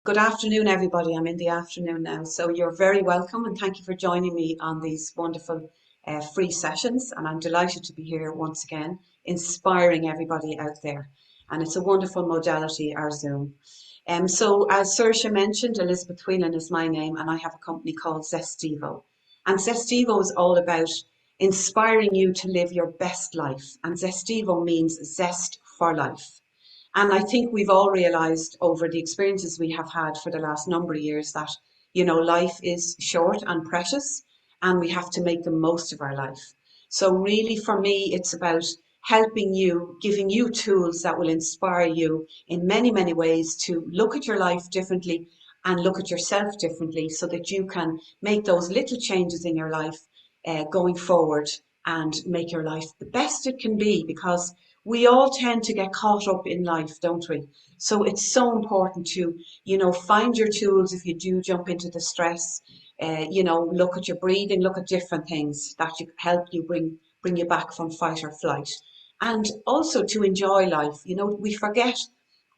Good afternoon, everybody. I'm in the afternoon now, so you're very welcome and thank you for joining me on these wonderful free sessions. And I'm delighted to be here once again, inspiring everybody out there. And it's a wonderful modality, our Zoom. So as Saoirse mentioned, Elizabeth Whelan is my name, and I have a company called Zestivo. And Zestivo is all about inspiring you to live your best life. And Zestivo means zest for life. And I think we've all realized over the experiences we have had for the last number of years that, life is short and precious and we have to make the most of our life. So really for me, it's about helping you, giving you tools that will inspire you in many, many ways to look at your life differently and look at yourself differently so that you can make those little changes in your life going forward and make your life the best it can be, because we all tend to get caught up in life, don't we? So it's so important to, find your tools if you do jump into the stress. Look at your breathing, look at different things that you help you bring you back from fight or flight. And also to enjoy life. We forget,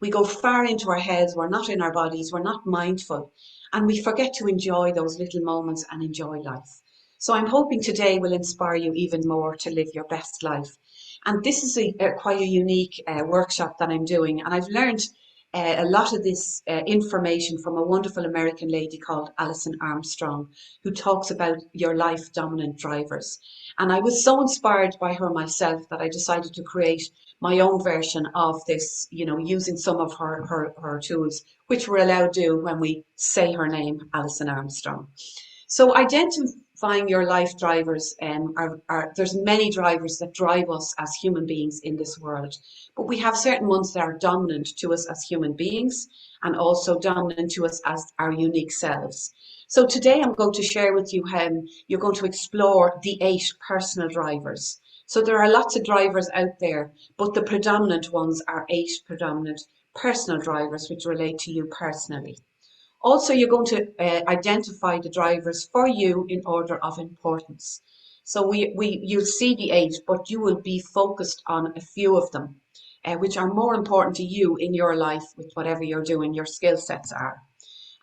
we go far into our heads, we're not in our bodies, we're not mindful, and we forget to enjoy those little moments and enjoy life. So I'm hoping today will inspire you even more to live your best life. And this is quite a unique workshop that I'm doing. And I've learned a lot of this information from a wonderful American lady called Alison Armstrong, who talks about your life dominant drivers. And I was so inspired by her myself that I decided to create my own version of this, using some of her tools, which we're allowed to do when we say her name, Alison Armstrong. So identifying your life drivers, there's many drivers that drive us as human beings in this world, but we have certain ones that are dominant to us as human beings and also dominant to us as our unique selves. So today I'm going to share with you how you're going to explore the 8 personal drivers. So there are lots of drivers out there, but the predominant ones are 8 predominant personal drivers which relate to you personally. Also, you're going to identify the drivers for you in order of importance. So you'll see the 8, but you will be focused on a few of them, which are more important to you in your life with whatever you're doing, your skill sets are.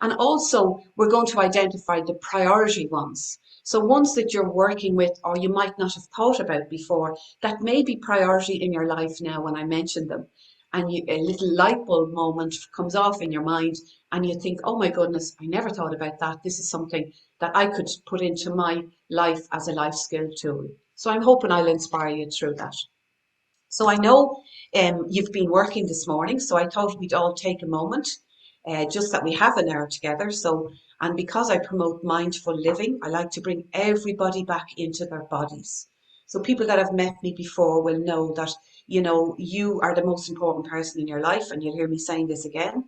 And also, we're going to identify the priority ones. So ones that you're working with or you might not have thought about before that may be priority in your life now when I mention them. And a little light bulb moment comes off in your mind and you think, oh my goodness, I never thought about that. This is something that I could put into my life as a life skill tool. So I'm hoping I'll inspire you through that. So I know you've been working this morning, so I thought we'd all take a moment, just that we have an hour together. And because I promote mindful living, I like to bring everybody back into their bodies. So people that have met me before will know that, you are the most important person in your life, and you'll hear me saying this again.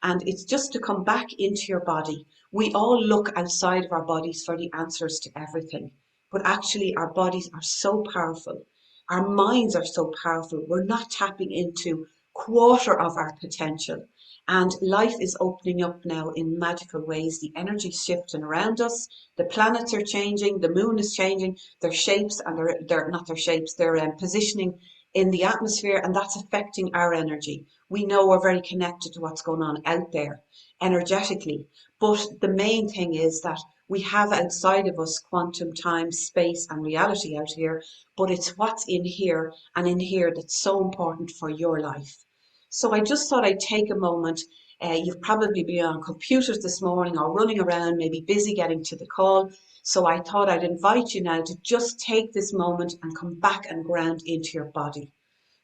And it's just to come back into your body. We all look outside of our bodies for the answers to everything, but actually our bodies are so powerful. Our minds are so powerful. We're not tapping into quarter of our potential. And life is opening up now in magical ways. The energy's shifting around us. The planets are changing. The moon is changing. Their shapes and they're not their shapes. They're positioning in the atmosphere, and that's affecting our energy. We know we're very connected to what's going on out there energetically. But the main thing is that we have outside of us quantum, time, space, and reality out here, but it's what's in here and in here that's so important for your life. So I just thought I'd take a moment. You've probably been on computers this morning or running around, maybe busy getting to the call. So I thought I'd invite you now to just take this moment and come back and ground into your body.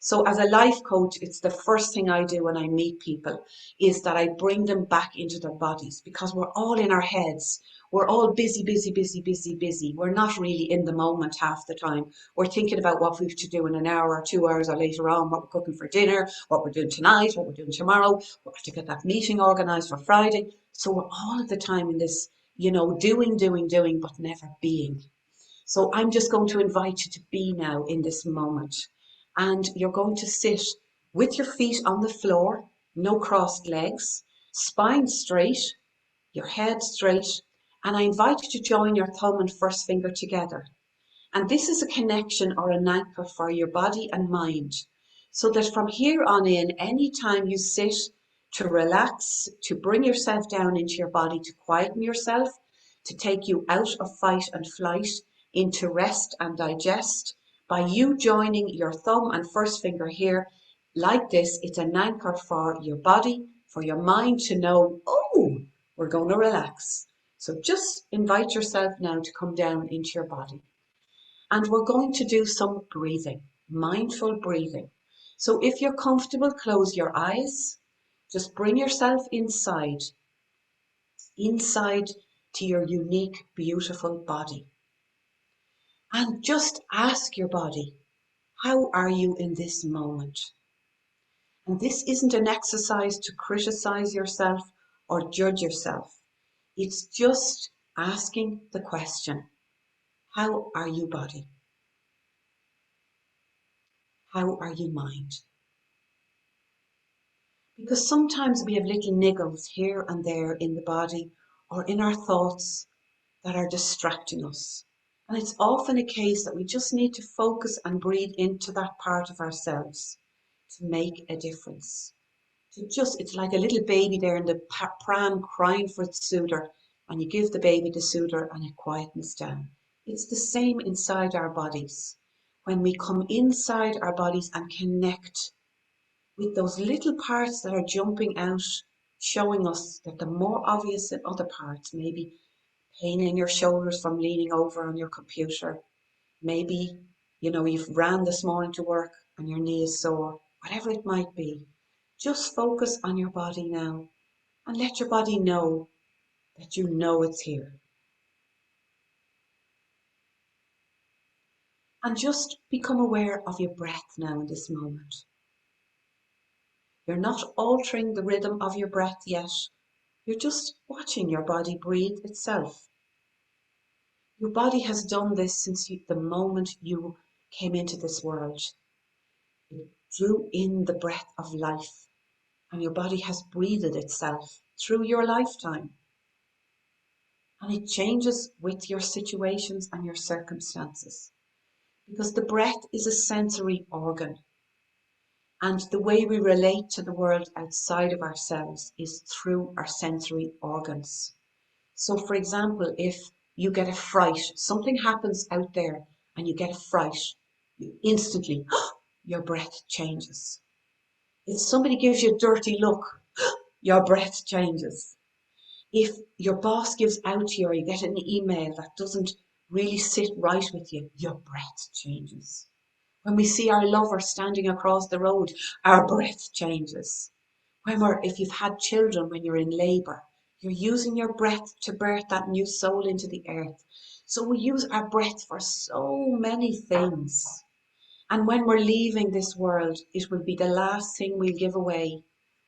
So as a life coach, it's the first thing I do when I meet people is that I bring them back into their bodies, because we're all in our heads. We're all busy, busy, busy, busy, busy. We're not really in the moment half the time. We're thinking about what we have to do in an hour or 2 hours or later on, what we're cooking for dinner, what we're doing tonight, what we're doing tomorrow. We have to get that meeting organized for Friday. So we're all of the time in this, doing, but never being. So I'm just going to invite you to be now in this moment. And you're going to sit with your feet on the floor, no crossed legs, spine straight, your head straight. And I invite you to join your thumb and first finger together. And this is a connection or an anchor for your body and mind. So that from here on in, anytime you sit, to relax, to bring yourself down into your body, to quieten yourself, to take you out of fight and flight into rest and digest. By you joining your thumb and first finger here, like this, it's an anchor for your body, for your mind to know, oh, we're going to relax. So just invite yourself now to come down into your body. And we're going to do some breathing, mindful breathing. So if you're comfortable, close your eyes. Just bring yourself inside to your unique, beautiful body. And just ask your body, how are you in this moment? And this isn't an exercise to criticize yourself or judge yourself. It's just asking the question, how are you, body? How are you, mind? Because sometimes we have little niggles here and there in the body or in our thoughts that are distracting us. And it's often a case that we just need to focus and breathe into that part of ourselves to make a difference. It's like a little baby there in the pram crying for its soother, and you give the baby the soother and it quietens down. It's the same inside our bodies. When we come inside our bodies and connect with those little parts that are jumping out, showing us that they're more obvious than other parts, maybe pain in your shoulders from leaning over on your computer, maybe you've ran this morning to work and your knee is sore, whatever it might be. Just focus on your body now and let your body know that you know it's here. And just become aware of your breath now in this moment. You're not altering the rhythm of your breath yet. You're just watching your body breathe itself. Your body has done this since the moment you came into this world. It drew in the breath of life, and your body has breathed itself through your lifetime. And it changes with your situations and your circumstances, because the breath is a sensory organ. And the way we relate to the world outside of ourselves is through our sensory organs. So, for example, if you get a fright, something happens out there and you get a fright, you instantly, your breath changes. If somebody gives you a dirty look, your breath changes. If your boss gives out to you or you get an email that doesn't really sit right with you, your breath changes. When we see our lover standing across the road, our breath changes. If you've had children when you're in labour, you're using your breath to birth that new soul into the earth. So we use our breath for so many things. And when we're leaving this world, it will be the last thing we'll give away.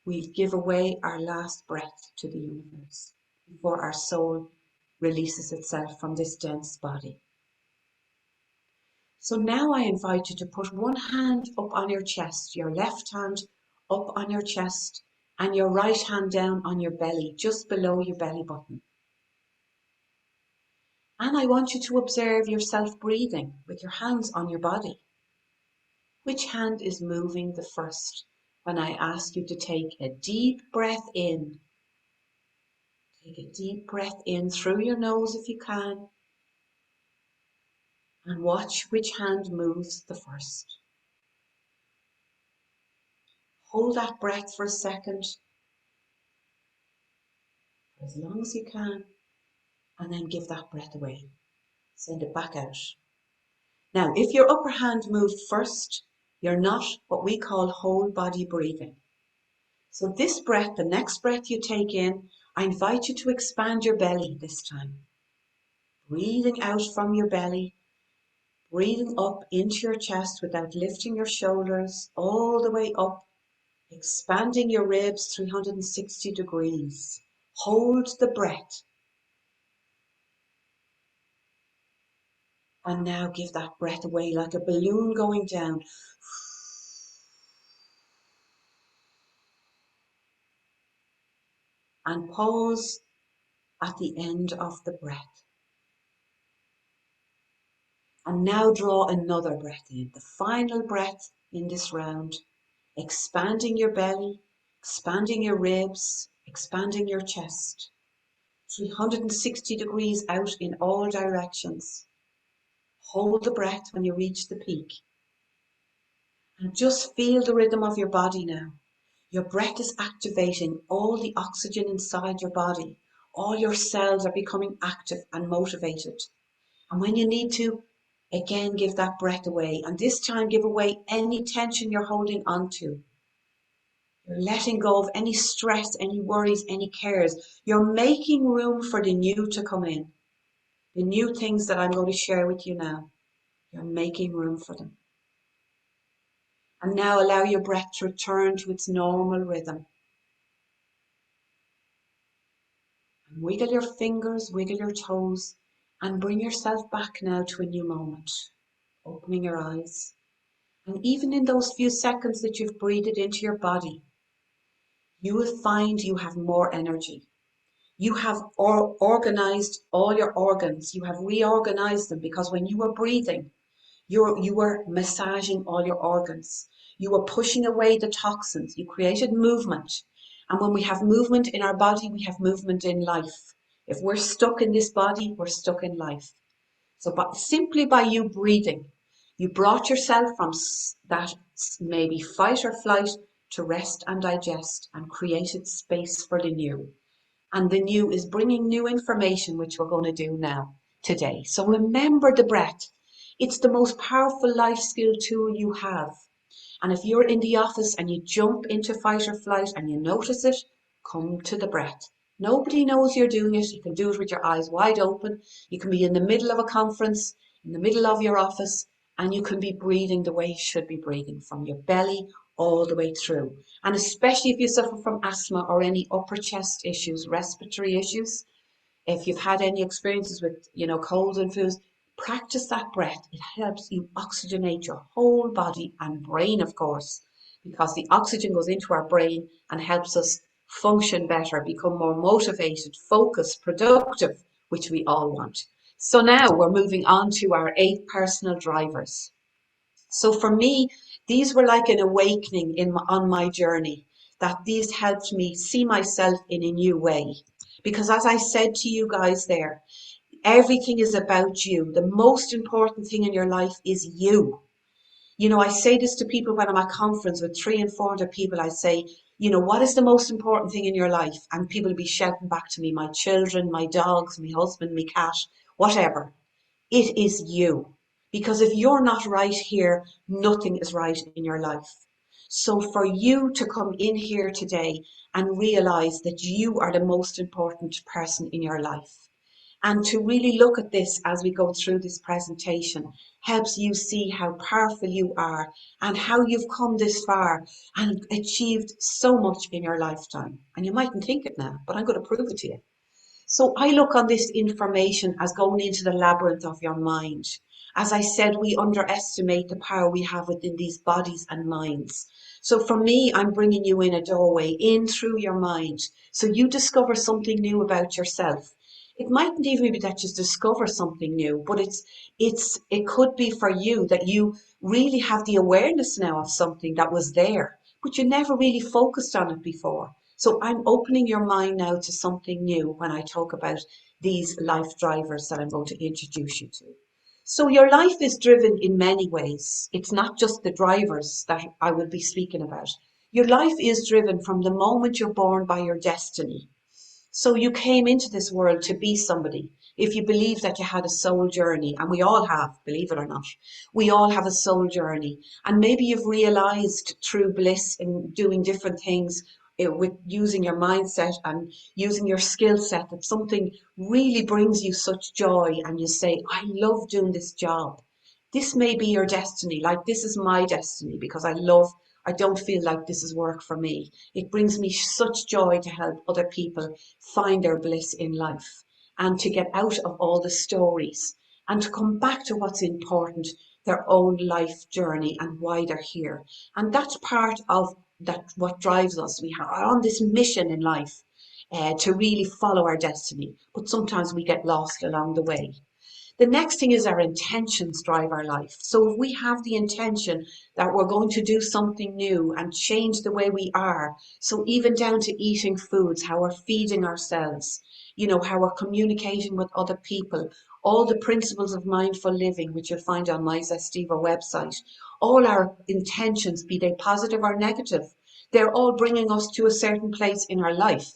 We'll give away our last breath to the universe before our soul releases itself from this dense body. So now I invite you to put one hand up on your chest, your left hand up on your chest, and your right hand down on your belly, just below your belly button. And I want you to observe yourself breathing with your hands on your body. Which hand is moving the first when I ask you to take a deep breath in? Take a deep breath in through your nose if you can. And watch which hand moves the first. Hold that breath for a second, for as long as you can, and then give that breath away. Send it back out. Now, if your upper hand moved first, you're not what we call whole body breathing. So this breath, the next breath you take in, I invite you to expand your belly this time. Breathing out from your belly, breathing up into your chest without lifting your shoulders, all the way up, expanding your ribs 360 degrees. Hold the breath. And now give that breath away like a balloon going down. And pause at the end of the breath. And now draw another breath in, the final breath in this round, expanding your belly, expanding your ribs, expanding your chest, 360 degrees out in all directions. Hold the breath when you reach the peak. And just feel the rhythm of your body now. Your breath is activating all the oxygen inside your body. All your cells are becoming active and motivated. And when you need to, again, give that breath away. And this time, give away any tension you're holding on to. You're letting go of any stress, any worries, any cares. You're making room for the new to come in. The new things that I'm going to share with you now. You're making room for them. And now allow your breath to return to its normal rhythm. And wiggle your fingers, wiggle your toes, and bring yourself back now to a new moment. Opening your eyes. And even in those few seconds that you've breathed into your body, you will find you have more energy. You have organized all your organs. You have reorganized them because when you were breathing, you were massaging all your organs. You were pushing away the toxins. You created movement. And when we have movement in our body, we have movement in life. If we're stuck in this body, we're stuck in life. So simply by you breathing, you brought yourself from that maybe fight or flight to rest and digest and created space for the new. And the new is bringing new information, which we're going to do now, today. So remember the breath. It's the most powerful life skill tool you have. And if you're in the office and you jump into fight or flight and you notice it, come to the breath. Nobody knows you're doing it. You can do it with your eyes wide open. You can be in the middle of a conference, in the middle of your office, and you can be breathing the way you should be breathing, from your belly all the way through. And especially if you suffer from asthma or any upper chest issues, respiratory issues, if you've had any experiences with, colds and flus, practice that breath. It helps you oxygenate your whole body and brain, of course, because the oxygen goes into our brain and helps us function better, become more motivated, focused, productive, which we all want. So now we're moving on to our 8 personal drivers. So for me, these were like an awakening on my journey, that these helped me see myself in a new way. Because as I said to you guys there, everything is about you. The most important thing in your life is you. I say this to people when I'm at conference with 300 and 400 people. I say, what is the most important thing in your life? And people will be shouting back to me, my children, my dogs, my husband, my cat, whatever. It is you. Because if you're not right here, nothing is right in your life. So for you to come in here today and realize that you are the most important person in your life, and to really look at this as we go through this presentation, helps you see how powerful you are and how you've come this far and achieved so much in your lifetime. And you mightn't think it now, but I'm going to prove it to you. So I look on this information as going into the labyrinth of your mind. As I said, we underestimate the power we have within these bodies and minds. So for me, I'm bringing you in a doorway in through your mind. So you discover something new about yourself. It mightn't even be that you discover something new, but it could be for you that you really have the awareness now of something that was there, but you never really focused on it before. So I'm opening your mind now to something new when I talk about these life drivers that I'm going to introduce you to. So your life is driven in many ways. It's not just the drivers that I will be speaking about. Your life is driven from the moment you're born by your destiny. So you came into this world to be somebody. If you believe that you had a soul journey, and we all have, believe it or not, we all have a soul journey. And maybe you've realized through bliss in doing different things with using your mindset and using your skill set that something really brings you such joy and you say, I love doing this job. This may be your destiny, like this is my destiny because I don't feel like this is work for me. It brings me such joy to help other people find their bliss in life and to get out of all the stories and to come back to what's important, their own life journey and why they're here. And that's part of that, what drives us. We are on this mission in life to really follow our destiny, but sometimes we get lost along the way. The next thing is our intentions drive our life. So if we have the intention that we're going to do something new and change the way we are, so even down to eating foods, how we're feeding ourselves, how we're communicating with other people, all the principles of mindful living, which you'll find on my Zestivo website, all our intentions, be they positive or negative, they're all bringing us to a certain place in our life.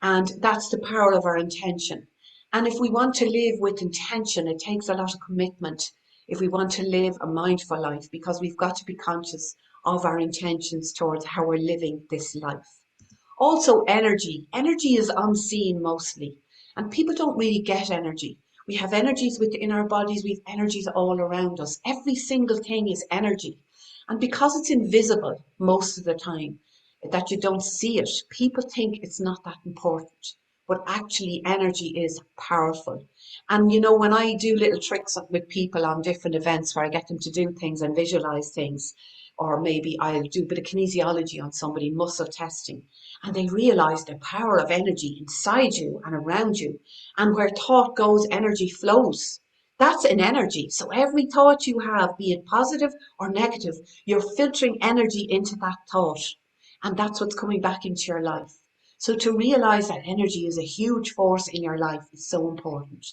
And that's the power of our intention. And if we want to live with intention, it takes a lot of commitment if we want to live a mindful life, because we've got to be conscious of our intentions towards how we're living this life. Also, energy. Energy is unseen mostly, and people don't really get energy. We have energies within our bodies, we have energies all around us. Every single thing is energy. And because it's invisible most of the time, that you don't see it, people think it's not that important. But actually, energy is powerful. And when I do little tricks with people on different events where I get them to do things and visualize things, or maybe I'll do a bit of kinesiology on somebody, muscle testing, and they realize the power of energy inside you and around you. And where thought goes, energy flows. That's an energy. So every thought you have, be it positive or negative, you're filtering energy into that thought. And that's what's coming back into your life. So to realize that energy is a huge force in your life is so important.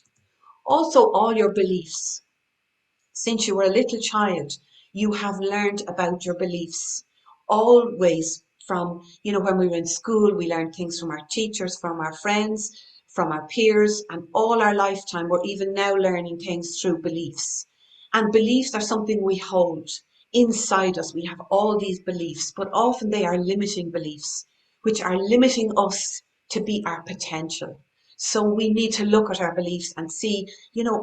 Also, all your beliefs. Since you were a little child, you have learned about your beliefs. Always from, when we were in school, we learned things from our teachers, from our friends, from our peers, and all our lifetime, we're even now learning things through beliefs. And beliefs are something we hold inside us. We have all these beliefs, but often they are limiting beliefs, which are limiting us to be our potential. So we need to look at our beliefs and see,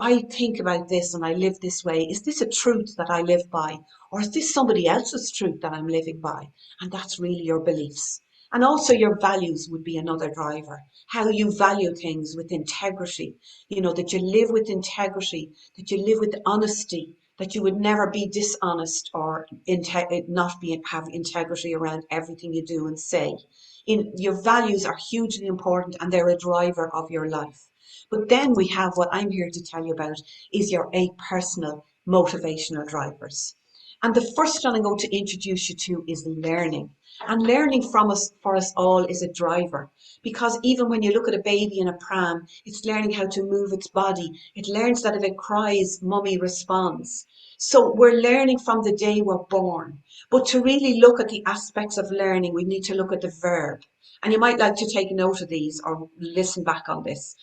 I think about this and I live this way. Is this a truth that I live by? Or is this somebody else's truth that I'm living by? And that's really your beliefs. And also your values would be another driver. How you value things with integrity, that you live with integrity, that you live with honesty, that you would never be dishonest or have integrity around everything you do and say. Your values are hugely important and they're a driver of your life. But then we have what I'm here to tell you about is your 8 personal motivational drivers. And the first one I'm going to introduce you to is learning. And learning from us, for us all, is a driver. Because even when you look at a baby in a pram, it's learning how to move its body. It learns that if it cries, mummy responds. So we're learning from the day we're born. But to really look at the aspects of learning, we need to look at the verb. And you might like to take note of these or listen back on this.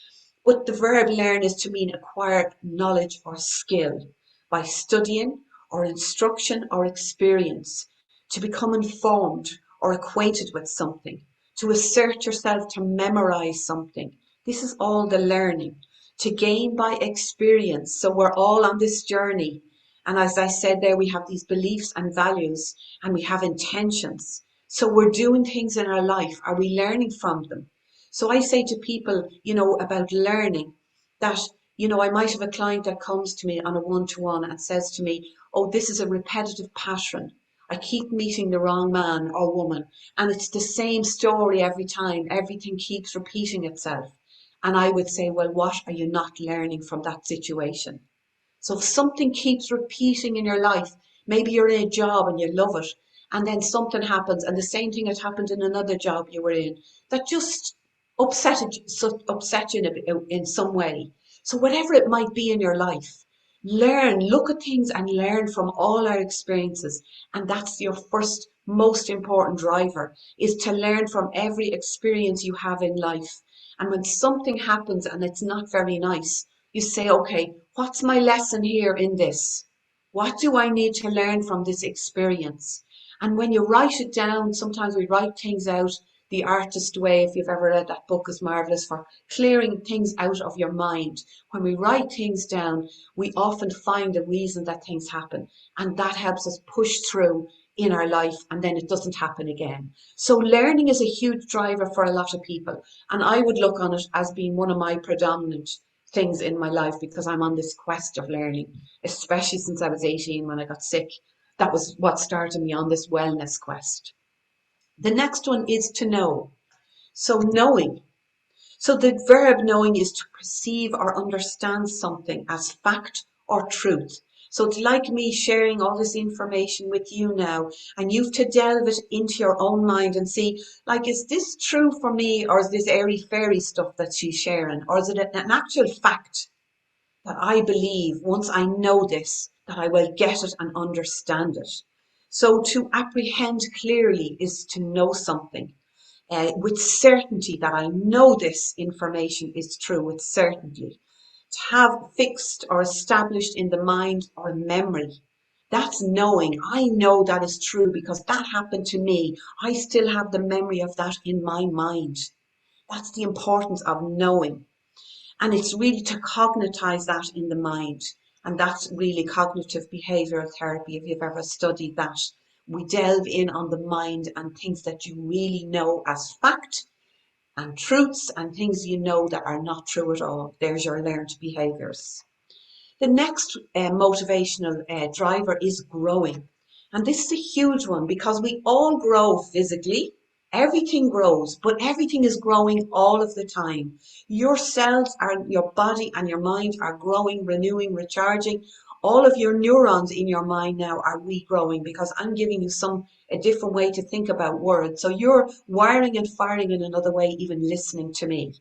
But the verb learn is to mean acquire knowledge or skill by studying or instruction or experience, to become informed or acquainted with something, to assert yourself, to memorize something. This is all the learning. To gain by experience. So we're all on this journey. And as I said there, we have these beliefs and values and we have intentions. So we're doing things in our life. Are we learning from them? So I say to people, about learning that, I might have a client that comes to me on a one-to-one and says to me, oh, this is a repetitive pattern. I keep meeting the wrong man or woman and it's the same story every time. Everything keeps repeating itself. And I would say, well, what are you not learning from that situation? So if something keeps repeating in your life, maybe you're in a job and you love it, and then something happens and the same thing had happened in another job you were in that just upset you in some way. So whatever it might be in your life, look at things and learn from all our experiences. And that's your first most important driver, is to learn from every experience you have in life. And when something happens and it's not very nice, you say, okay, what's my lesson here in this? What do I need to learn from this experience? And when you write it down, sometimes we write things out the artist way. If you've ever read that book, is marvelous for clearing things out of your mind. When we write things down, we often find the reason that things happen, and that helps us push through in our life, and then it doesn't happen again. So learning is a huge driver for a lot of people, and I would look on it as being one of my predominant things in my life, because I'm on this quest of learning, especially since I was 18 when I got sick. That was what started me on this wellness quest. The next one is to know. So knowing. So the verb knowing is to perceive or understand something as fact or truth. So it's like me sharing all this information with you now, and you've to delve it into your own mind and see, like, is this true for me, or is this airy fairy stuff that she's sharing, or is it an actual fact that I believe once I know this, that I will get it and understand it. So to apprehend clearly is to know something with certainty, that I know this information is true with certainty. To have fixed or established in the mind or memory. That's knowing. I know that is true because that happened to me. I still have the memory of that in my mind. That's the importance of knowing. And it's really to cognitize that in the mind. And that's really cognitive behavioral therapy, if you've ever studied that. We delve in on the mind and things that you really know as fact and truths, and things you know that are not true at all. There's your learned behaviors. The next motivational driver is growing. And this is a huge one because we all grow physically. Everything grows, but everything is growing all of the time. Your cells are, your body and your mind are growing, renewing, recharging. All of your neurons in your mind now are regrowing because I'm giving you a different way to think about words. So you're wiring and firing in another way, even listening to me.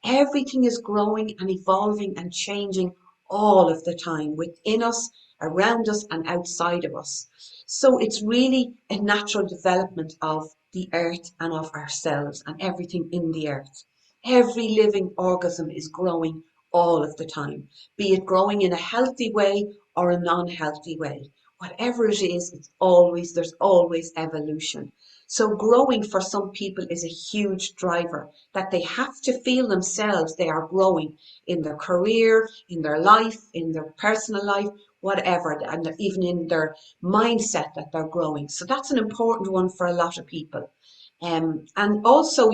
Everything is growing and evolving and changing all of the time, within us, around us, and outside of us. So it's really a natural development of the earth and of ourselves and everything in the earth. Every living organism is growing all of the time, be it growing in a healthy way or a non-healthy way. Whatever it is, there's always evolution. So growing for some people is a huge driver, that they have to feel themselves they are growing in their career, in their life, in their personal life, whatever, and even in their mindset that they're growing. So that's an important one for a lot of people. And also,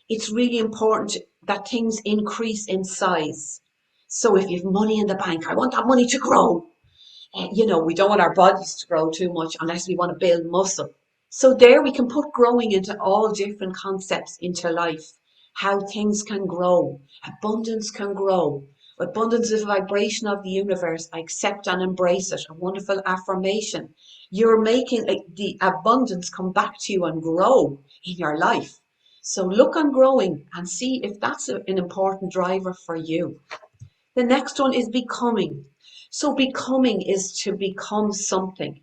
it's really important that things increase in size. So if you've money in the bank, I want that money to grow. We don't want our bodies to grow too much unless we want to build muscle. So there we can put growing into all different concepts into life. How things can grow. Abundance can grow. Abundance is a vibration of the universe. I accept and embrace it. A wonderful affirmation. You're making the abundance come back to you and grow in your life. So look on growing and see if that's an important driver for you. The next one is becoming. So becoming is to become something.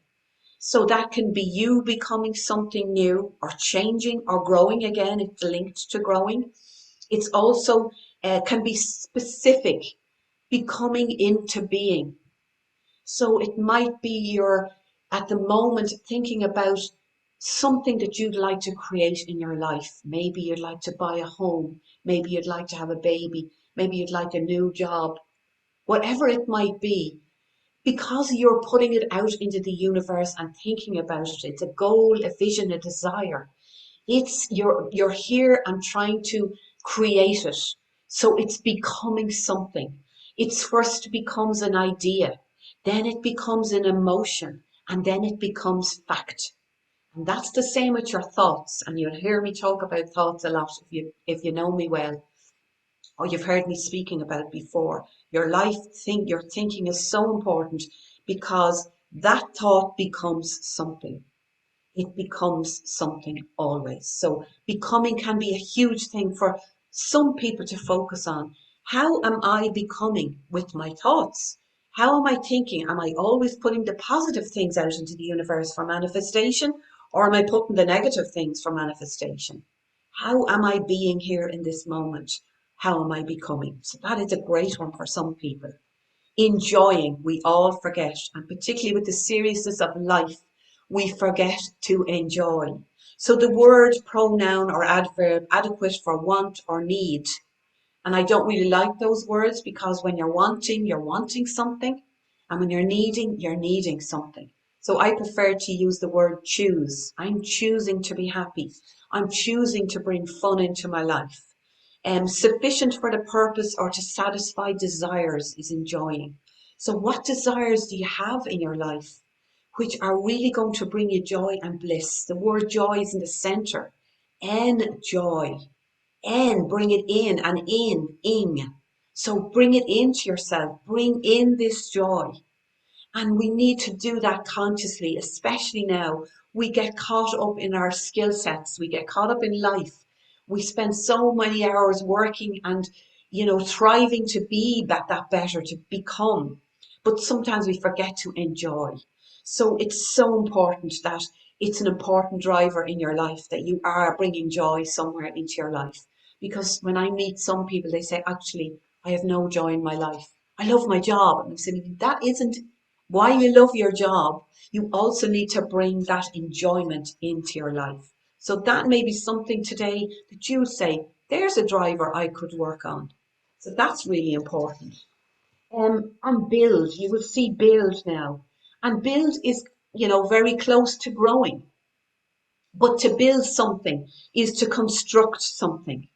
So that can be you becoming something new, or changing or growing again. It's linked to growing. It's also can be specific, becoming into being. So it might be you're at the moment thinking about something that you'd like to create in your life. Maybe you'd like to buy a home. Maybe you'd like to have a baby. Maybe you'd like a new job. Whatever it might be, because you're putting it out into the universe and thinking about it. It's a goal, a vision, a desire. It's you're here and trying to create it. So it's becoming something. It first becomes an idea, then it becomes an emotion, and then it becomes fact. And that's the same with your thoughts. And you'll hear me talk about thoughts a lot if you know me well, or you've heard me speaking about before. Your thinking is so important, because that thought becomes something. It becomes something always. So becoming can be a huge thing for some people to focus on. How am I becoming with my thoughts? How am I thinking? Am I always putting the positive things out into the universe for manifestation, or am I putting the negative things for manifestation? How am I being here in this moment? How am I becoming? So that is a great one for some people. Enjoying, we all forget, and particularly with the seriousness of life, we forget to enjoy. So the word, pronoun, or adverb, adequate for want or need. And I don't really like those words, because when you're wanting something. And when you're needing something. So I prefer to use the word choose. I'm choosing to be happy. I'm choosing to bring fun into my life. Sufficient for the purpose or to satisfy desires is enjoying. So what desires do you have in your life which are really going to bring you joy and bliss? The word joy is in the center. Enjoy. N, bring it in, and ing. So bring it into yourself. Bring in this joy. And we need to do that consciously, especially now. We get caught up in our skill sets. We get caught up in life. We spend so many hours working and, thriving to be that better, to become. But sometimes we forget to enjoy. So it's so important that it's an important driver in your life that you are bringing joy somewhere into your life. Because when I meet some people, they say, actually, I have no joy in my life. I love my job. And I'm saying, that isn't while you love your job, you also need to bring that enjoyment into your life. So that may be something today that you say, there's a driver I could work on. So that's really important. And build, you will see build now. And build is, very close to growing. But to build something is to construct something.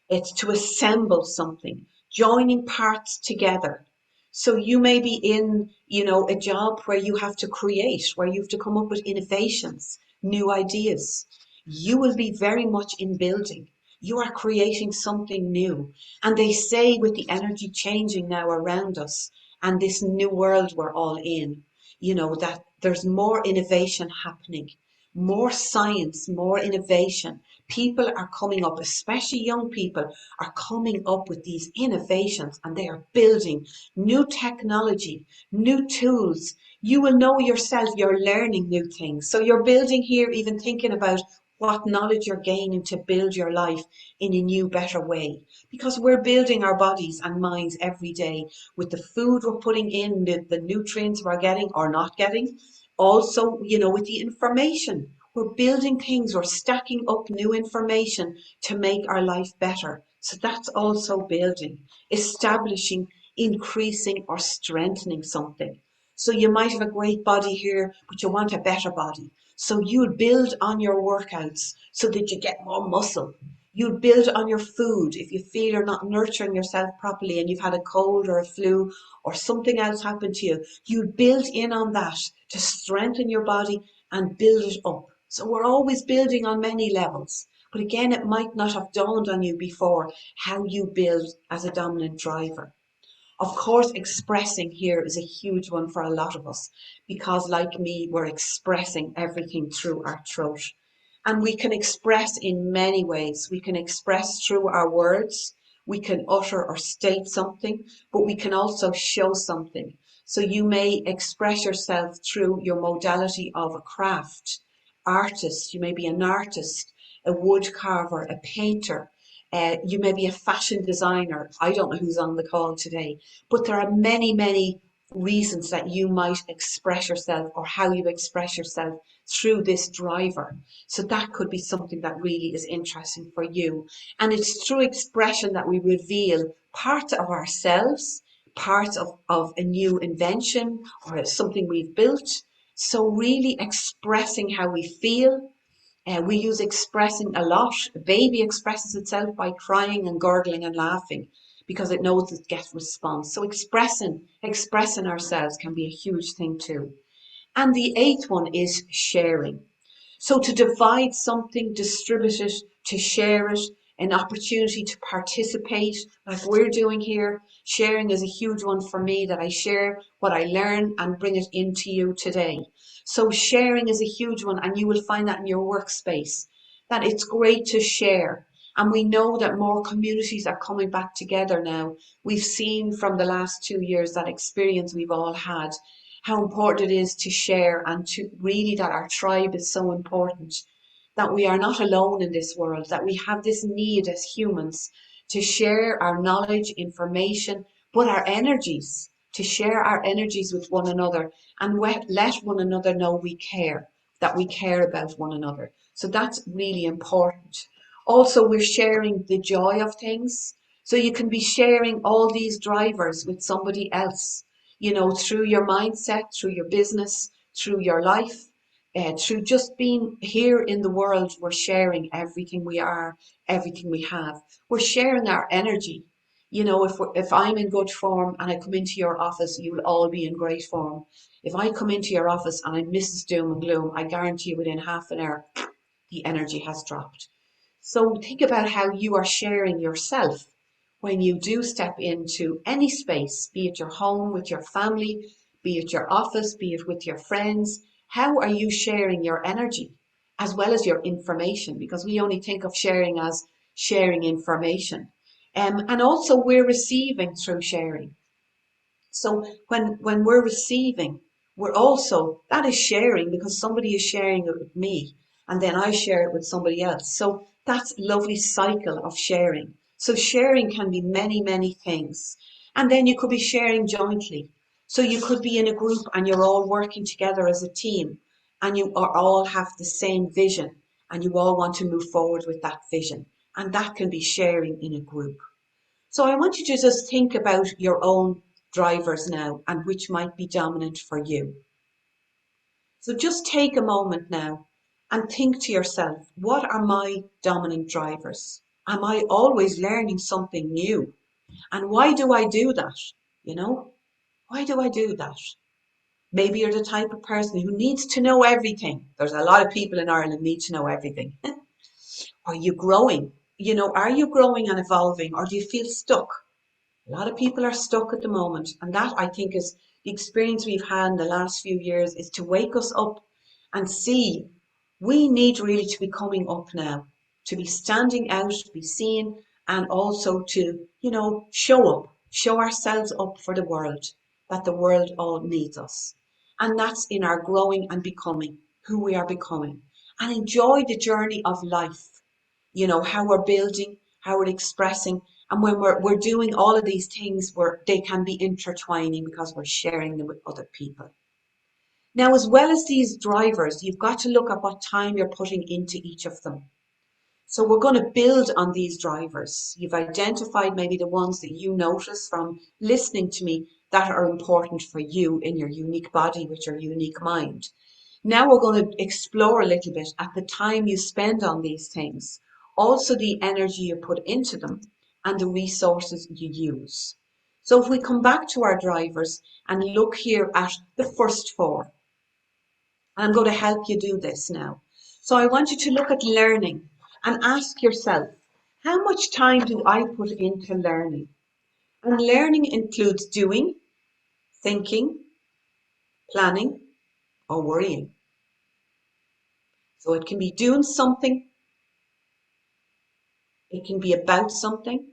It's to assemble something, joining parts together. So you may be in, a job where you have to create, where you have to come up with innovations, new ideas. You will be very much in building. You are creating something new. And they say with the energy changing now around us and this new world we're all in, that there's more innovation happening, more science, more innovation. People are coming up, especially young people, are coming up with these innovations and they are building new technology, new tools. You will know yourself, you're learning new things. So you're building here, even thinking about what knowledge you're gaining to build your life in a new, better way. Because we're building our bodies and minds every day with the food we're putting in, the nutrients we're getting or not getting. Also, with the information. We're building things, we're stacking up new information to make our life better. So that's also building, establishing, increasing, or strengthening something. So you might have a great body here, but you want a better body. So you'll build on your workouts so that you get more muscle. You'll build on your food if you feel you're not nurturing yourself properly and you've had a cold or a flu or something else happened to you. You'll build in on that to strengthen your body and build it up. So we're always building on many levels. But again, it might not have dawned on you before how you build as a dominant driver. Of course, expressing here is a huge one for a lot of us because, like me, we're expressing everything through our throat. And we can express in many ways. We can express through our words, we can utter or state something, but we can also show something. So you may express yourself through your modality of a craft. Artist, you may be an artist, a wood carver, a painter. You may be a fashion designer. I don't know who's on the call today, but there are many, many reasons that you might express yourself or how you express yourself through this driver. So that could be something that really is interesting for you. And it's through expression that we reveal parts of ourselves, parts of a new invention or something we've built. So really expressing how we feel. We use expressing a lot. A baby expresses itself by crying and gurgling and laughing because it knows it gets response. So expressing ourselves can be a huge thing too. And the eighth one is sharing. So to divide something, distribute it, to share it, an opportunity to participate, like we're doing here. Sharing is a huge one for me, that I share what I learn and bring it into you today. So sharing is a huge one, and you will find that in your workspace, that it's great to share. And we know that more communities are coming back together now. We've seen from the last 2 years, that experience we've all had, how important it is to share and to really, that our tribe is so important, that we are not alone in this world, that we have this need as humans to share our knowledge, information, but our energies, to share our energies with one another and let one another know we care, that we care about one another. So that's really important. Also, we're sharing the joy of things. So you can be sharing all these drivers with somebody else, through your mindset, through your business, through your life, through just being here in the world. We're sharing everything we are, everything we have. We're sharing our energy. If I'm in good form and I come into your office, you will all be in great form. If I come into your office and I'm Mrs. Doom and Gloom, I guarantee you within half an hour, the energy has dropped. So think about how you are sharing yourself when you do step into any space, be it your home with your family, be it your office, be it with your friends. How are you sharing your energy as well as your information? Because we only think of sharing as sharing information. And also we're receiving through sharing. So when we're receiving, we're also, that is sharing because somebody is sharing it with me and then I share it with somebody else. So that's a lovely cycle of sharing. So sharing can be many, many things. And then you could be sharing jointly. So you could be in a group and you're all working together as a team and you are all have the same vision and you all want to move forward with that vision. And that can be sharing in a group. So I want you to just think about your own drivers now and which might be dominant for you. So just take a moment now and think to yourself, what are my dominant drivers? Am I always learning something new? And why do I do that? You know, why do I do that? Maybe you're the type of person who needs to know everything. There's a lot of people in Ireland need to know everything. Are you growing? You know, are you growing and evolving or do you feel stuck? A lot of people are stuck at the moment, and that I think is the experience we've had in the last few years is to wake us up and see we need really to be coming up now, to be standing out, to be seen, and also to, show up, show ourselves up for the world, that the world all needs us. And that's in our growing and becoming who we are becoming. And enjoy the journey of life, how we're building, how we're expressing. And when we're doing all of these things, they can be intertwining because we're sharing them with other people. Now, as well as these drivers, you've got to look at what time you're putting into each of them. So we're going to build on these drivers. You've identified maybe the ones that you notice from listening to me that are important for you in your unique body with your unique mind. Now we're going to explore a little bit at the time you spend on these things, also the energy you put into them and the resources you use. So if we come back to our drivers and look here at the first four, and I'm going to help you do this now. So I want you to look at learning and ask yourself, how much time do I put into learning? And learning includes doing, thinking, planning, or worrying. So it can be doing something, it can be about something,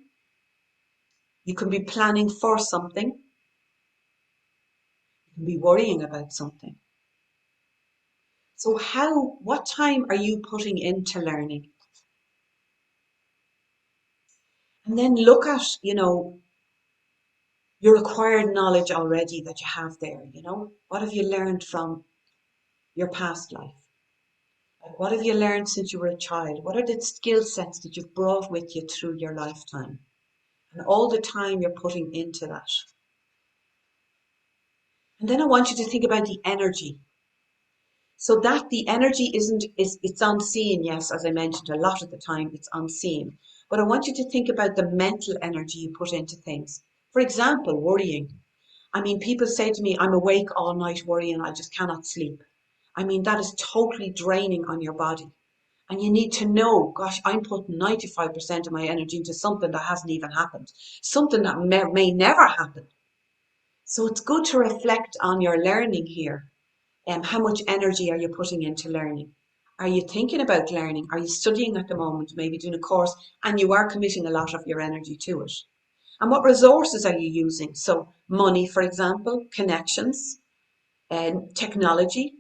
you can be planning for something, you can be worrying about something. So what time are you putting into learning? And then look at, your acquired knowledge already that you have there, what have you learned from your past life? Like what have you learned since you were a child? What are the skill sets that you've brought with you through your lifetime? And all the time you're putting into that. And then I want you to think about the energy. So that the energy it's unseen, yes, as I mentioned, a lot of the time it's unseen. But I want you to think about the mental energy you put into things. For example, worrying. I mean, people say to me, I'm awake all night worrying, I just cannot sleep. I mean, that is totally draining on your body. And you need to know, gosh, I'm putting 95% of my energy into something that hasn't even happened, something that may never happen. So it's good to reflect on your learning here. How much energy are you putting into learning? Are you thinking about learning? Are you studying at the moment, maybe doing a course, and you are committing a lot of your energy to it? And what resources are you using? So money, for example, connections, technology,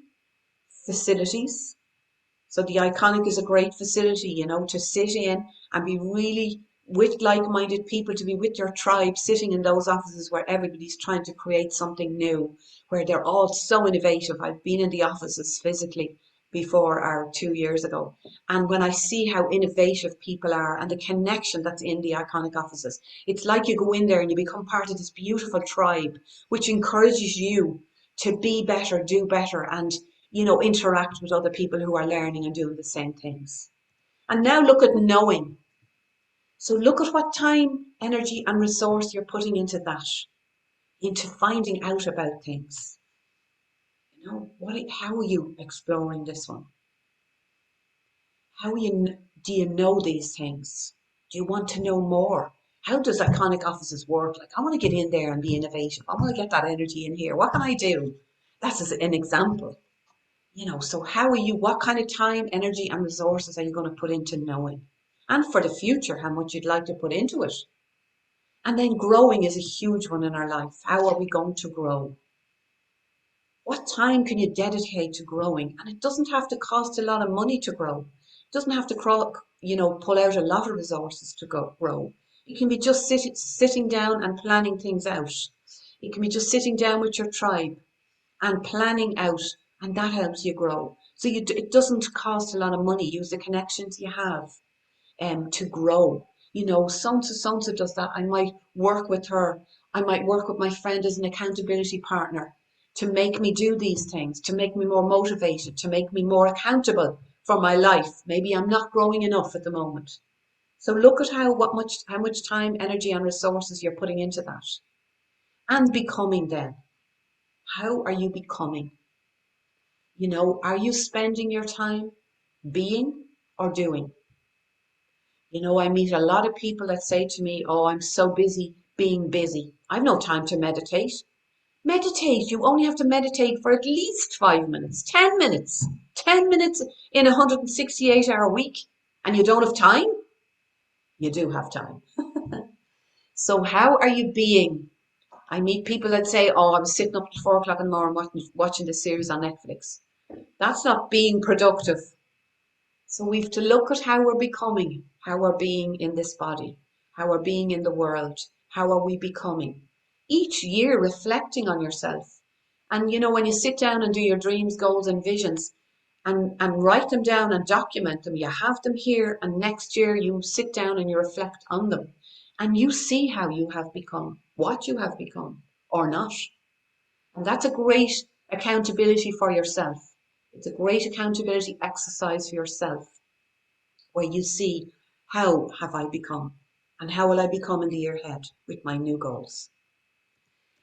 facilities. So the Iconic is a great facility, to sit in and be really with like-minded people, to be with your tribe, sitting in those offices where everybody's trying to create something new, where they're all so innovative. I've been in the offices physically before or 2 years ago. And when I see how innovative people are and the connection that's in the Iconic offices, it's like you go in there and you become part of this beautiful tribe, which encourages you to be better, do better, and interact with other people who are learning and doing the same things. And now look at knowing. So look at what time, energy, and resource you're putting into that, into finding out about things. How are you exploring this one? Do you know these things? Do you want to know more? How does iconic offices work? Like, I want to get in there and be innovative. I want to get that energy in here. What can I do? That's as an example. So how are you, what kind of time, energy, and resources are you going to put into knowing? And for the future, how much you'd like to put into it. And then growing is a huge one in our life. How are we going to grow? What time can you dedicate to growing? And it doesn't have to cost a lot of money to grow. It doesn't have to pull out a lot of resources to grow. It can be just sitting down and planning things out. It can be just sitting down with your tribe and planning out, and that helps you grow. So it doesn't cost a lot of money. Use the connections you have to grow. So does that. I might work with her. I might work with my friend as an accountability partner to make me do these things, to make me more motivated, to make me more accountable for my life. Maybe I'm not growing enough at the moment. So look at how much time, energy, and resources you're putting into that. And becoming then. How are you becoming? Are you spending your time being or doing? I meet a lot of people that say to me, oh, I'm so busy being busy. I've no time to meditate. Meditate. You only have to meditate for at least 5 minutes, 10 minutes, 10 minutes in a 168-hour week. And you don't have time? You do have time. So how are you being? I meet people that say, oh, I was sitting up at 4 o'clock in the morning watching this series on Netflix. That's not being productive. So we have to look at how we're becoming, how we're being in this body, how we're being in the world, how are we becoming. Each year reflecting on yourself. And when you sit down and do your dreams, goals and visions and write them down and document them, you have them here, and next year you sit down and you reflect on them. And you see how you have become, what you have become or not. And that's a great accountability for yourself. It's a great accountability exercise for yourself, where you see, how have I become? And how will I become in the year ahead with my new goals?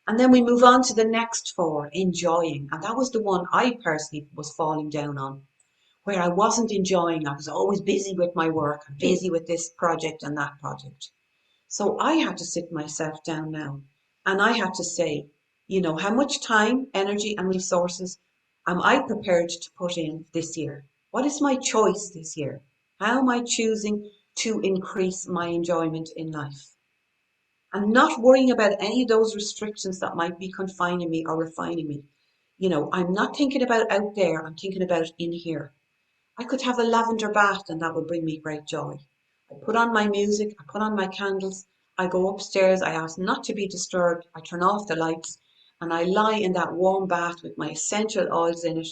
And then we move on to the next 4, enjoying. And that was the one I personally was falling down on, where I wasn't enjoying. I was always busy with my work, busy with this project and that project. So I had to sit myself down now and I had to say, how much time, energy and resources am I prepared to put in this year? What is my choice this year? How am I choosing to increase my enjoyment in life? And not worrying about any of those restrictions that might be confining me or refining me. I'm not thinking about out there, I'm thinking about in here. I could have a lavender bath and that would bring me great joy. I put on my music, I put on my candles, I go upstairs, I ask not to be disturbed, I turn off the lights and I lie in that warm bath with my essential oils in it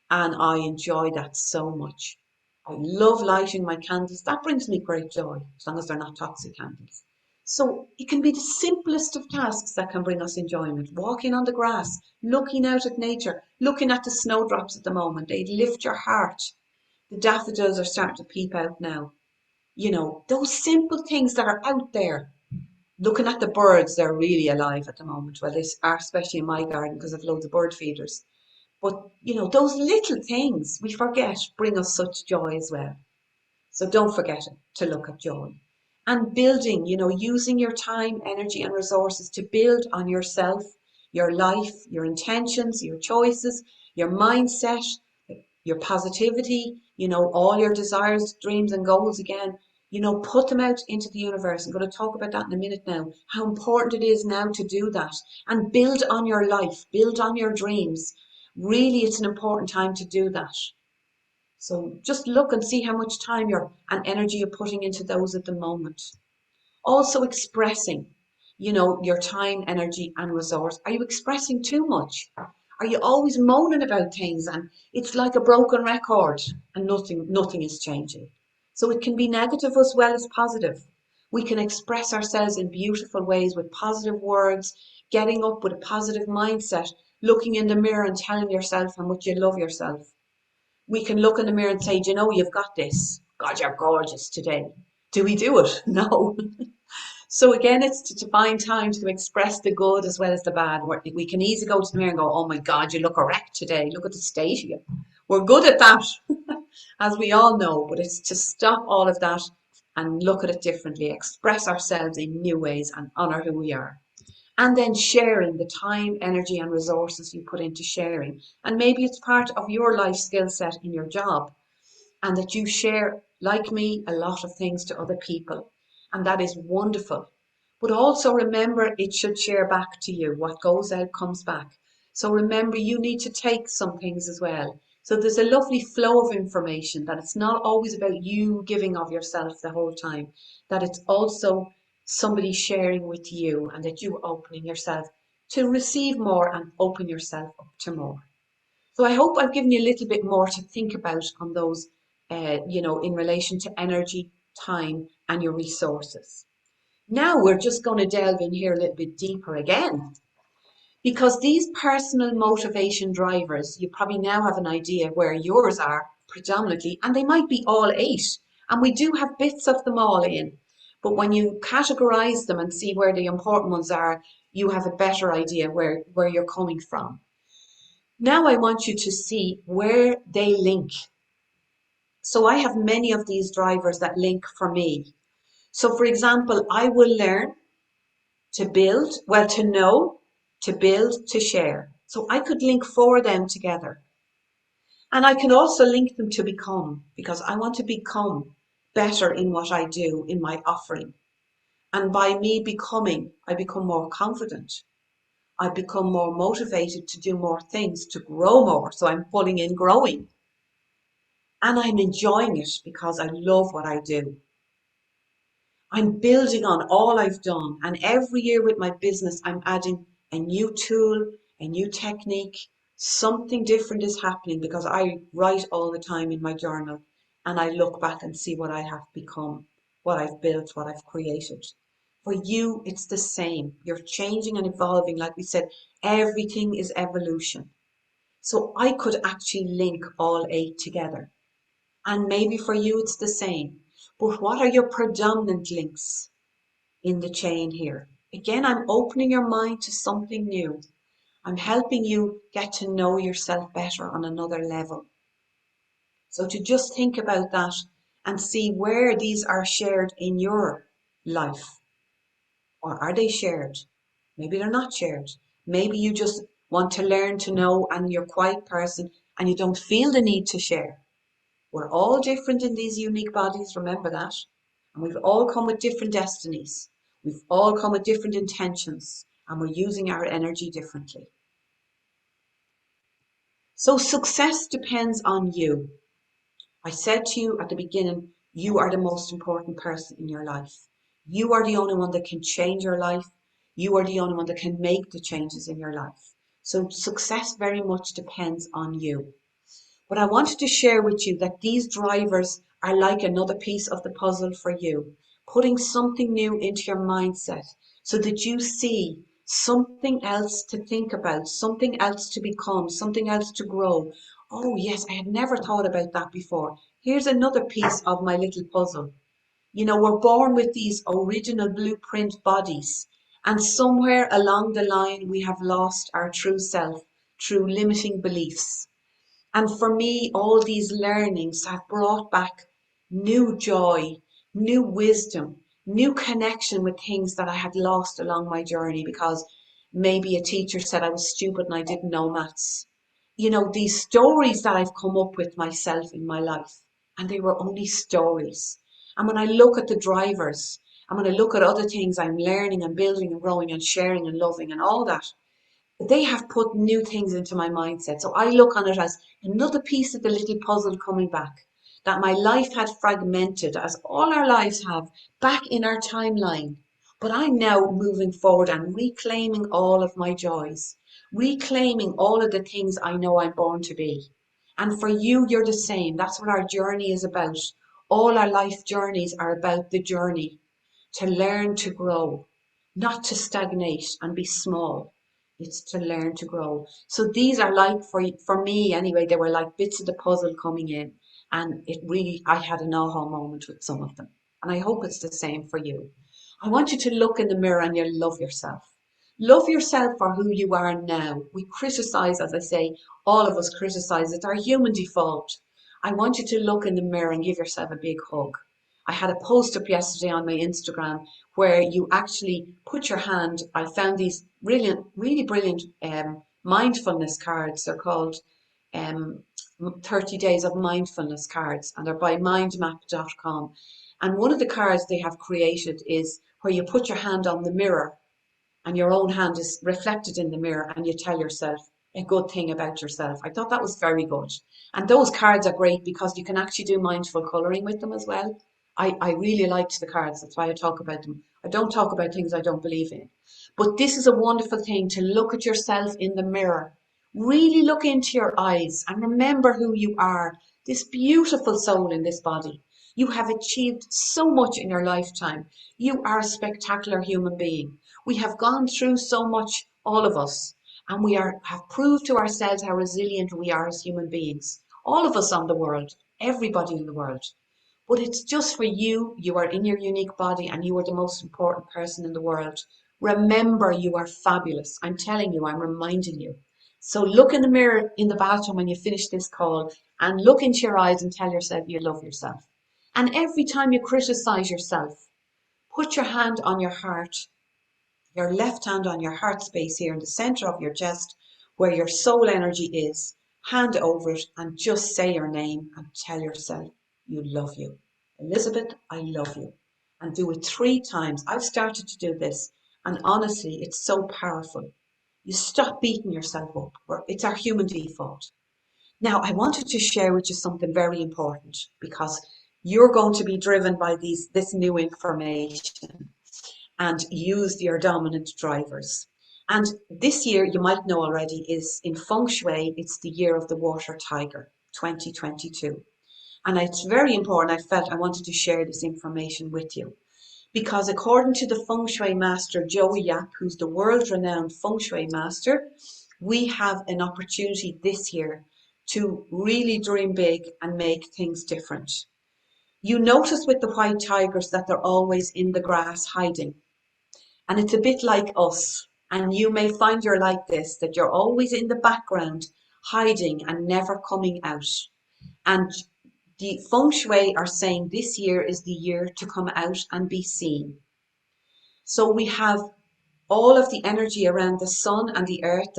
and I enjoy that so much. I love lighting my candles, that brings me great joy, as long as they're not toxic candles. So it can be the simplest of tasks that can bring us enjoyment. Walking on the grass, looking out at nature, looking at the snowdrops at the moment, they lift your heart. The daffodils are starting to peep out now. Those simple things that are out there. Looking at the birds, they're really alive at the moment. Well, they are, especially in my garden because I've loads of bird feeders. But, those little things we forget bring us such joy as well. So don't forget to look at joy. And building, using your time, energy and resources to build on yourself, your life, your intentions, your choices, your mindset, your positivity, all your desires, dreams and goals again, put them out into the universe. I'm going to talk about that in a minute now, how important it is now to do that and build on your life, build on your dreams. Really, it's an important time to do that. So just look and see how much time and energy you're putting into those at the moment. Also expressing, your time, energy and resource. Are you expressing too much? Are you always moaning about things and it's like a broken record and nothing is changing? So it can be negative as well as positive. We can express ourselves in beautiful ways with positive words, getting up with a positive mindset, looking in the mirror and telling yourself how much you love yourself. We can look in the mirror and say, you've got this. God, you're gorgeous today. Do we do it? No. So again, it's to find time to express the good as well as the bad. We can easily go to the mirror and go, oh my God, you look a wreck today. Look at the state of you. We're good at that. as we all know, but it's to stop all of that and look at it differently, express ourselves in new ways and honor who we are. And then sharing the time, energy, and resources you put into sharing. And maybe it's part of your life skill set in your job, and that you share, like me, a lot of things to other people. And that is wonderful. But also remember, it should share back to you. What goes out comes back. So remember, you need to take some things as well. So there's a lovely flow of information, that it's not always about you giving of yourself the whole time, that it's also somebody sharing with you, and that you opening yourself to receive more and open yourself up to more. So I hope I've given you a little bit more to think about on those, in relation to energy, time, and your resources. Now we're just going to delve in here a little bit deeper again, because these personal motivation drivers, you probably now have an idea where yours are predominantly, and they might be all 8. And we do have bits of them all in. But when you categorize them and see where the important ones are, you have a better idea where you're coming from. Now I want you to see where they link. So I have many of these drivers that link for me. So for example, I will learn to build, well, to know, to build, to share. So I could link 4 of them together. And I can also link them to become, because I want to become better in what I do, in my offering. And by me becoming, I become more confident. I become more motivated to do more things, to grow more. So I'm pulling in growing. And I'm enjoying it because I love what I do. I'm building on all I've done. And every year with my business, I'm adding a new tool, a new technique. Something different is happening because I write all the time in my journal, and I look back and see what I have become, what I've built, what I've created. For you, it's the same. You're changing and evolving. Like we said, everything is evolution. So I could actually link all 8 together. And maybe for you it's the same. But what are your predominant links in the chain here? Again, I'm opening your mind to something new. I'm helping you get to know yourself better on another level. So to just think about that and see where these are shared in your life. Or are they shared? Maybe they're not shared. Maybe you just want to learn to know and you're a quiet person and you don't feel the need to share. We're all different in these unique bodies, remember that. And we've all come with different destinies. We've all come with different intentions, and we're using our energy differently. So success depends on you. I said to you at the beginning, you are the most important person in your life. You are the only one that can change your life. You are the only one that can make the changes in your life. So success very much depends on you. But I wanted to share with you that these drivers are like another piece of the puzzle for you, putting something new into your mindset so that you see something else to think about, something else to become, something else to grow. Oh, yes, I had never thought about that before. Here's another piece of my little puzzle. You know, we're born with these original blueprint bodies, and somewhere along the line, we have lost our true self through limiting beliefs. And for me, all these learnings have brought back new joy, new wisdom, new connection with things that I had lost along my journey because maybe a teacher said I was stupid and I didn't know maths. You know, these stories that I've come up with myself in my life, and they were only stories. And when I look at the drivers, and when I look at other things I'm learning and building and growing and sharing and loving and all that, they have put new things into my mindset. So I look on it as another piece of the little puzzle coming back. That my life had fragmented, as all our lives have, back in our timeline. But I'm now moving forward and reclaiming all of my joys, reclaiming all of the things I know I'm born to be. And for you, you're the same. That's what our journey is about. All our life journeys are about the journey to learn to grow, not to stagnate and be small. It's to learn to grow. So these are like, for me anyway, they were like bits of the puzzle coming in. And it really, I had an aha moment with some of them. And I hope it's the same for you. I want you to look in the mirror and you love yourself. Love yourself for who you are now. We criticize, as I say, all of us criticize. It's our human default. I want you to look in the mirror and give yourself a big hug. I had a post up yesterday on my Instagram where you actually put your hand. I found these brilliant, really brilliant mindfulness cards. They're called um, 30 Days of Mindfulness Cards, and they're by mindmap.com. And one of the cards they have created is where you put your hand on the mirror and your own hand is reflected in the mirror and you tell yourself a good thing about yourself. I thought that was very good. And those cards are great because you can actually do mindful colouring with them as well. I really liked the cards. That's why I talk about them. I don't talk about things I don't believe in. But this is a wonderful thing to look at yourself in the mirror. Really look into your eyes and remember who you are, this beautiful soul in this body. You have achieved so much in your lifetime. You are a spectacular human being. We have gone through so much, all of us, and have proved to ourselves how resilient we are as human beings. All of us on the world, everybody in the world. But it's just for you. You are in your unique body and you are the most important person in the world. Remember, you are fabulous. I'm telling you, I'm reminding you. So look in the mirror in the bathroom when you finish this call and look into your eyes and tell yourself you love yourself. And every time you criticize yourself, put your hand on your heart, your left hand on your heart space here in the center of your chest where your soul energy is. Hand over it and just say your name and tell yourself you love you. Elizabeth, I love you. And do it 3 times. I've started to do this and honestly, it's so powerful. You stop beating yourself up. It's our human default. Now, I wanted to share with you something very important because you're going to be driven by this new information and use your dominant drivers. And this year, you might know already, is in Feng Shui, it's the year of the water tiger, 2022. And it's very important. I felt I wanted to share this information with you because according to the Feng Shui master, Joey Yap, who's the world-renowned Feng Shui master, we have an opportunity this year to really dream big and make things different. You notice with the white tigers that they're always in the grass hiding. And it's a bit like us. And you may find you're like this, that you're always in the background, hiding and never coming out. And the Feng Shui are saying this year is the year to come out and be seen. So we have all of the energy around the sun and the earth,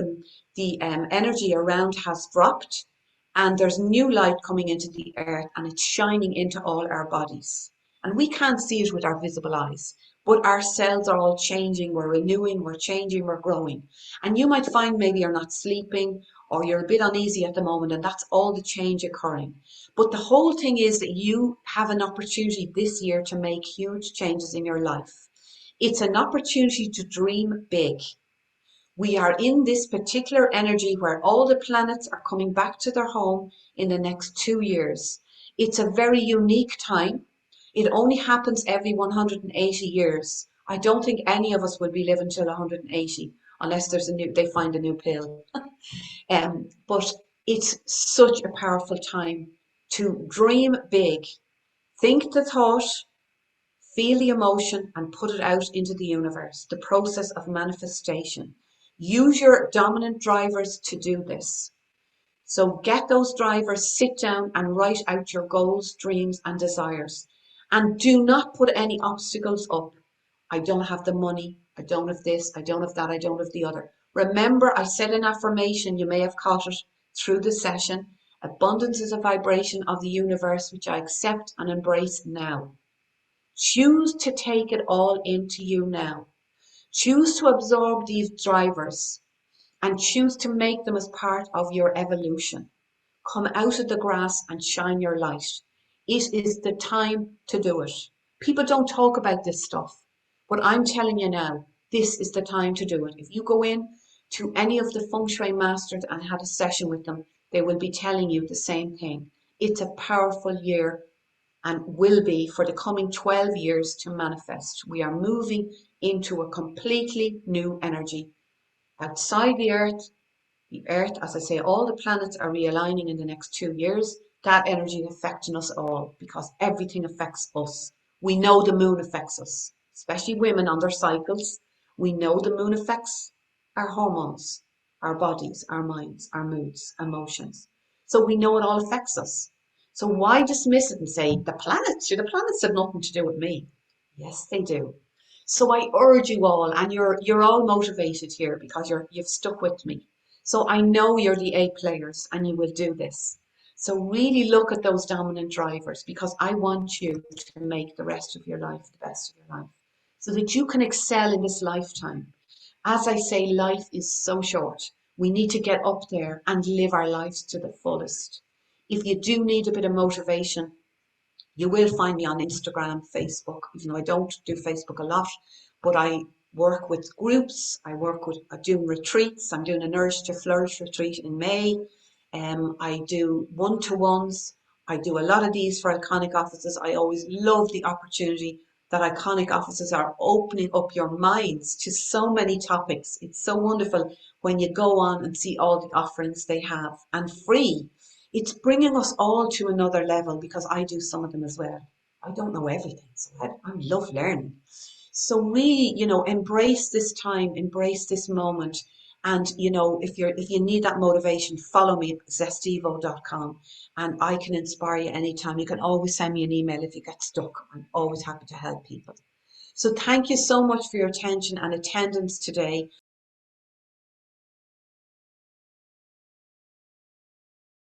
the energy around has dropped, and there's new light coming into the earth, and it's shining into all our bodies. And we can't see it with our visible eyes, but our cells are all changing, we're renewing, we're changing, we're growing. And you might find maybe you're not sleeping or you're a bit uneasy at the moment, and that's all the change occurring. But the whole thing is that you have an opportunity this year to make huge changes in your life. It's an opportunity to dream big. We are in this particular energy where all the planets are coming back to their home in the next 2 years. It's a very unique time. It only happens every 180 years. I don't think any of us will be living till 180 unless they find a new pill. But it's such a powerful time to dream big. Think the thought, feel the emotion and put it out into the universe, the process of manifestation. Use your dominant drivers to do this. So get those drivers, sit down and write out your goals, dreams and desires. And do not put any obstacles up. I don't have the money. I don't have this. I don't have that. I don't have the other. Remember, I said an affirmation. You may have caught it through the session. Abundance is a vibration of the universe, which I accept and embrace now. Choose to take it all into you now. Choose to absorb these drivers and choose to make them as part of your evolution. Come out of the grass and shine your light. It is the time to do it. People don't talk about this stuff, but I'm telling you now, this is the time to do it. If you go in to any of the Feng Shui masters and had a session with them, they will be telling you the same thing. It's a powerful year and will be for the coming 12 years to manifest. We are moving into a completely new energy. Outside the earth, as I say, all the planets are realigning in the next 2 years. That energy is affecting us all because everything affects us. We know the moon affects us, especially women on their cycles. We know the moon affects our hormones, our bodies, our minds, our moods, emotions. So we know it all affects us. So why dismiss it and say, the planets? Sure, the planets have nothing to do with me. Yes, they do. So I urge you all, and you're all motivated here because you've stuck with me. So I know you're the A players and you will do this. So really look at those dominant drivers because I want you to make the rest of your life the best of your life so that you can excel in this lifetime. As I say, life is so short. We need to get up there and live our lives to the fullest. If you do need a bit of motivation, you will find me on Instagram, Facebook, even though I don't do Facebook a lot, but I work with groups. I'm doing retreats. I'm doing a Nourish to Flourish retreat in May. I do one-to-ones. I do a lot of these for iconic offices. I always love the opportunity that iconic offices are opening up your minds to so many topics. It's so wonderful when you go on and see all the offerings they have and free. It's bringing us all to another level because I do some of them as well. I don't know everything, so I love learning. So really, embrace this time, embrace this moment. And if you need that motivation, follow me at zestivo.com and I can inspire you anytime. You can always send me an email if you get stuck. I'm always happy to help people. So thank you so much for your attention and attendance today.